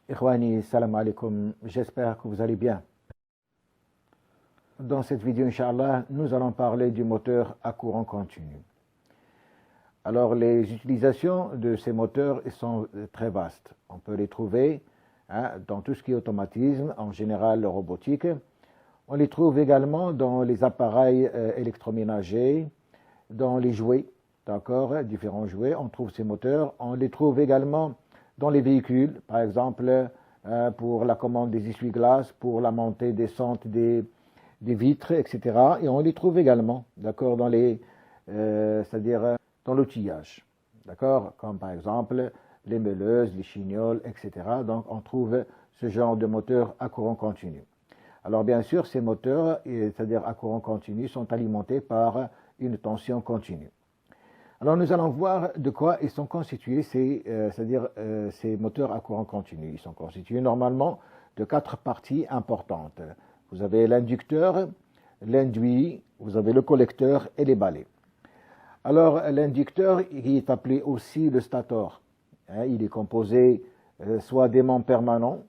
Ikhwani, salam alaikum, j'espère que vous allez bien. Dans cette vidéo, Inch'Allah, nous allons parler du moteur à courant continu. Alors, les utilisations de ces moteurs sont très vastes. On peut les trouver dans tout ce qui est automatisme, en général robotique. On les trouve également dans les appareils électroménagers, dans les jouets, d'accord, différents jouets, on trouve ces moteurs. On les trouve également dans les véhicules, par exemple pour la commande des essuie-glaces, pour la montée, descente des vitres, etc. Et on les trouve également, d'accord, dans c'est-à-dire dans l'outillage, d'accord, comme par exemple les meuleuses, les chignoles, etc. Donc on trouve ce genre de moteur à courant continu. Alors bien sûr, ces moteurs, c'est-à-dire à courant continu, sont alimentés par une tension continue. Alors nous allons voir de quoi ils sont constitués, c'est-à-dire ces moteurs à courant continu. Ils sont constitués normalement de 4 parties importantes. Vous avez l'inducteur, l'induit, vous avez le collecteur et les balais. Alors l'inducteur, il est appelé aussi le stator. Il est composé soit d'aimants permanents,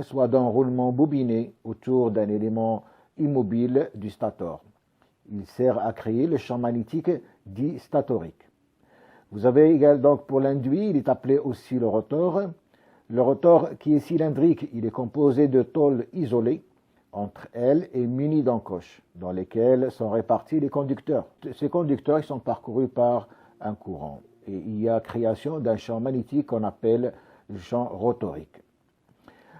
soit d'un roulement bobiné autour d'un élément immobile du stator. Il sert à créer le champ magnétique dit statorique. Vous avez également, donc pour l'induit, il est appelé aussi le rotor. Le rotor qui est cylindrique, il est composé de tôles isolées entre elles et munies d'encoches, dans lesquelles sont répartis les conducteurs. Ces conducteurs ils sont parcourus par un courant. Et il y a création d'un champ magnétique qu'on appelle le champ rotorique.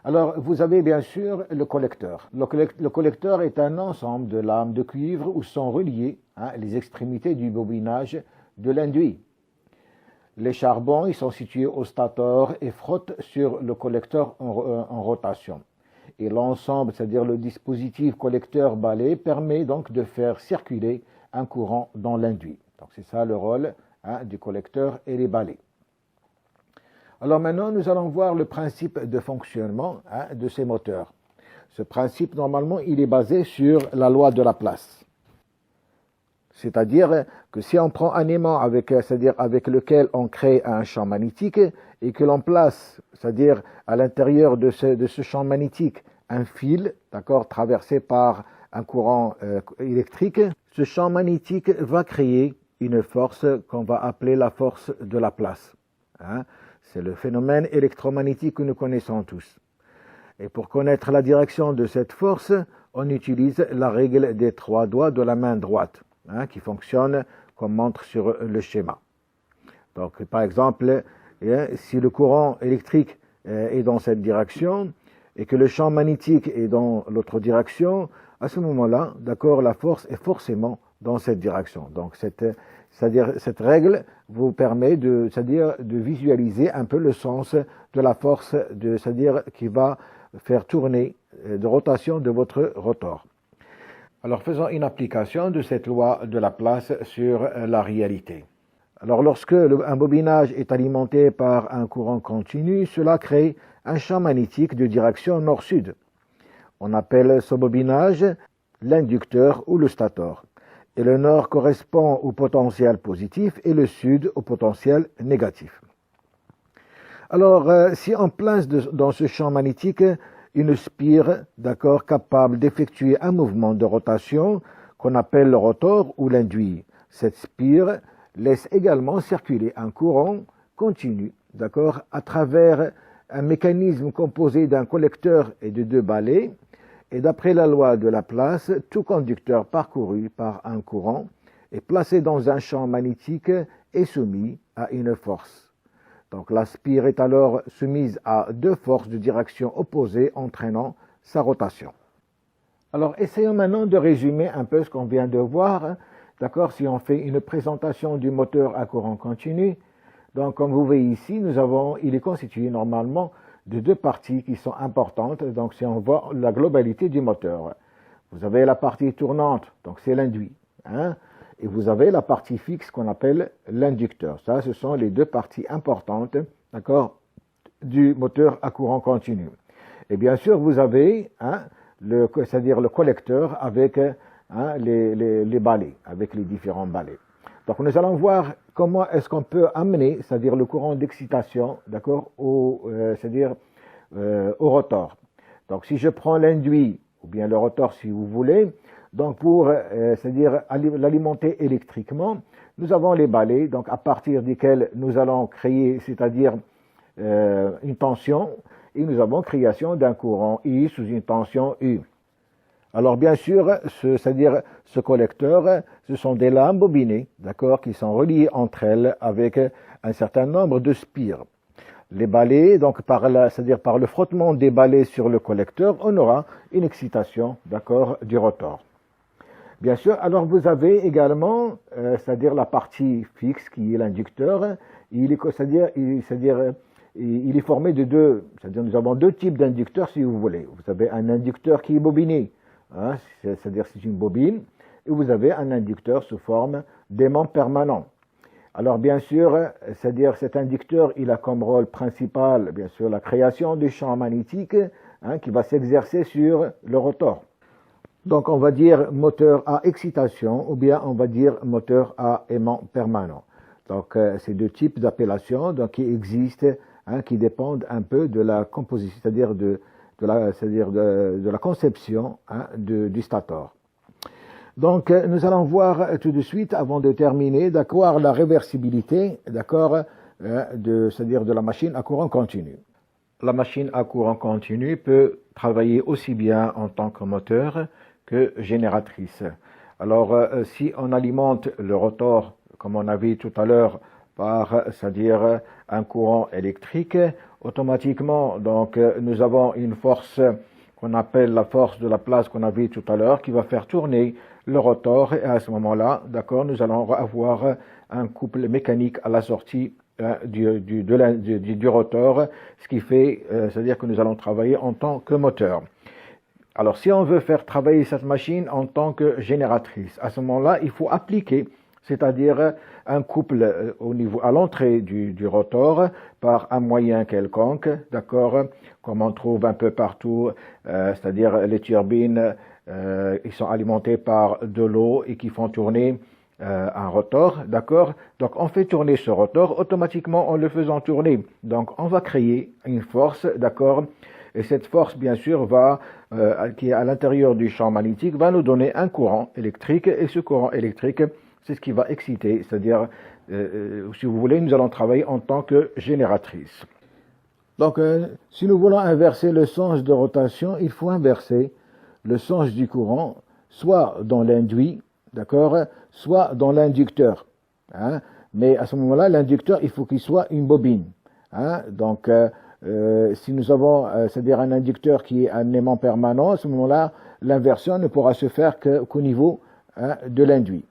Alors, vous avez bien sûr le collecteur. Le collecteur est un ensemble de lames de cuivre où sont reliées les extrémités du bobinage de l'induit. Les charbons ils sont situés au stator et frottent sur le collecteur en rotation. Et l'ensemble, c'est-à-dire le dispositif collecteur-balai, permet donc de faire circuler un courant dans l'induit. Donc c'est ça le rôle du collecteur et les balais. Alors maintenant, nous allons voir le principe de fonctionnement de ces moteurs. Ce principe, normalement, il est basé sur la loi de la place. C'est-à-dire que si on prend un aimant c'est-à-dire avec lequel on crée un champ magnétique et que l'on place, c'est-à-dire à l'intérieur de ce champ magnétique, un fil, d'accord, traversé par un courant électrique, ce champ magnétique va créer une force qu'on va appeler la force de la place. C'est le phénomène électromagnétique que nous connaissons tous. Et pour connaître la direction de cette force, on utilise la règle des 3 doigts de la main droite, qui fonctionne comme montre sur le schéma. Donc, par exemple, si le courant électrique est dans cette direction et que le champ magnétique est dans l'autre direction, à ce moment-là, d'accord, la force est forcément dans cette direction. Donc, cette règle vous permet de visualiser un peu le sens de la force, c'est-à-dire qui va faire tourner de rotation de votre rotor. Alors faisons une application de cette loi de la place sur la réalité. Alors lorsque un bobinage est alimenté par un courant continu, cela crée un champ magnétique de direction nord-sud. On appelle ce bobinage l'inducteur ou le stator. Et le nord correspond au potentiel positif et le sud au potentiel négatif. Alors si on place dans ce champ magnétique une spire, d'accord, capable d'effectuer un mouvement de rotation qu'on appelle le rotor ou l'induit. Cette spire laisse également circuler un courant continu, d'accord, à travers un mécanisme composé d'un collecteur et de 2 balais. Et d'après la loi de la place, tout conducteur parcouru par un courant est placé dans un champ magnétique et soumis à une force. Donc la spire est alors soumise à 2 forces de direction opposées entraînant sa rotation. Alors essayons maintenant de résumer un peu ce qu'on vient de voir. D'accord, si on fait une présentation du moteur à courant continu, donc comme vous voyez ici, il est constitué normalement de 2 parties qui sont importantes. Donc si on voit la globalité du moteur, vous avez la partie tournante, donc c'est l'induit, et vous avez la partie fixe qu'on appelle l'inducteur. Ça, ce sont les 2 parties importantes, d'accord, du moteur à courant continu. Et bien sûr, vous avez, c'est-à-dire le collecteur avec les balais, avec les différents balais. Donc nous allons voir comment est-ce qu'on peut amener, c'est-à-dire le courant d'excitation, d'accord, c'est-à-dire au rotor. Donc si je prends l'induit, ou bien le rotor si vous voulez, donc pour c'est-à-dire l'alimenter électriquement, nous avons les balais, donc à partir desquels nous allons créer, c'est-à-dire une tension, et nous avons création d'un courant I sous une tension U. Alors bien sûr, c'est-à-dire ce collecteur, ce sont des lames bobinées, d'accord, qui sont reliées entre elles avec un certain nombre de spires. Les balais, donc c'est-à-dire par le frottement des balais sur le collecteur, on aura une excitation, d'accord, du rotor. Bien sûr, alors vous avez également, c'est-à-dire la partie fixe qui est l'inducteur, il est formé de deux, c'est-à-dire nous avons deux types d'inducteurs si vous voulez. Vous avez un inducteur qui est bobiné, hein, c'est-à-dire c'est une bobine, et vous avez un inducteur sous forme d'aimant permanent. Alors bien sûr, c'est-à-dire cet inducteur, il a comme rôle principal, bien sûr, la création du champ magnétique hein, qui va s'exercer sur le rotor. Donc on va dire moteur à excitation ou bien on va dire moteur à aimant permanent. Donc ces deux types d'appellations qui existent, hein, qui dépendent un peu de la composition, c'est-à-dire de la conception hein, du stator. Donc, nous allons voir tout de suite, avant de terminer, d'accord, la réversibilité, d'accord, c'est-à-dire de la machine à courant continu. La machine à courant continu peut travailler aussi bien en tant que moteur que génératrice. Alors, si on alimente le rotor, comme on a vu tout à l'heure, par, c'est-à-dire un courant électrique, automatiquement, donc, nous avons une force qu'on appelle la force de la place qu'on a vu tout à l'heure, qui va faire tourner le rotor, et à ce moment-là, d'accord, nous allons avoir un couple mécanique à la sortie du rotor, ce qui fait, c'est-à-dire que nous allons travailler en tant que moteur. Alors, si on veut faire travailler cette machine en tant que génératrice, à ce moment-là, il faut appliquer, c'est-à-dire un couple à l'entrée du rotor par un moyen quelconque, d'accord, comme on trouve un peu partout, c'est-à-dire les turbines, ils sont alimentés par de l'eau et qui font tourner un rotor, d'accord. Donc on fait tourner ce rotor automatiquement en le faisant tourner. Donc on va créer une force, d'accord. Et cette force, bien sûr, qui est à l'intérieur du champ magnétique, va nous donner un courant électrique. Et ce courant électrique, c'est ce qui va exciter. C'est-à-dire, si vous voulez, nous allons travailler en tant que génératrice. Donc, si nous voulons inverser le sens de rotation, il faut inverser le sens du courant, soit dans l'induit, d'accord, soit dans l'inducteur. Hein. Mais à ce moment-là, l'inducteur, il faut qu'il soit une bobine. Hein. Donc, si nous avons, c'est-à-dire un inducteur qui est un aimant permanent, à ce moment-là, l'inversion ne pourra se faire qu'au niveau hein, de l'induit.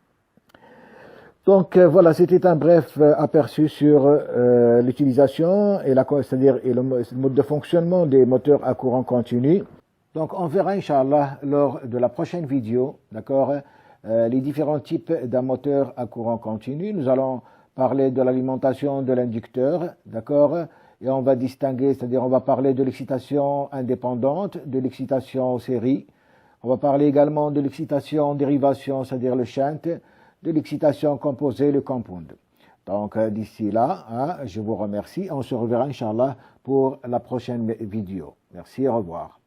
Donc voilà, c'était un bref aperçu sur l'utilisation et c'est-à-dire le mode de fonctionnement des moteurs à courant continu. Donc on verra, Inch'Allah, lors de la prochaine vidéo, d'accord, les différents types d'un moteur à courant continu. Nous allons parler de l'alimentation de l'inducteur, d'accord, et on va distinguer, c'est-à-dire on va parler de l'excitation indépendante, de l'excitation en série. On va parler également de l'excitation en dérivation, c'est-à-dire le shunt, de l'excitation composée, le compound. Donc d'ici là, hein, je vous remercie. On se reverra, Inch'Allah, pour la prochaine vidéo. Merci, au revoir.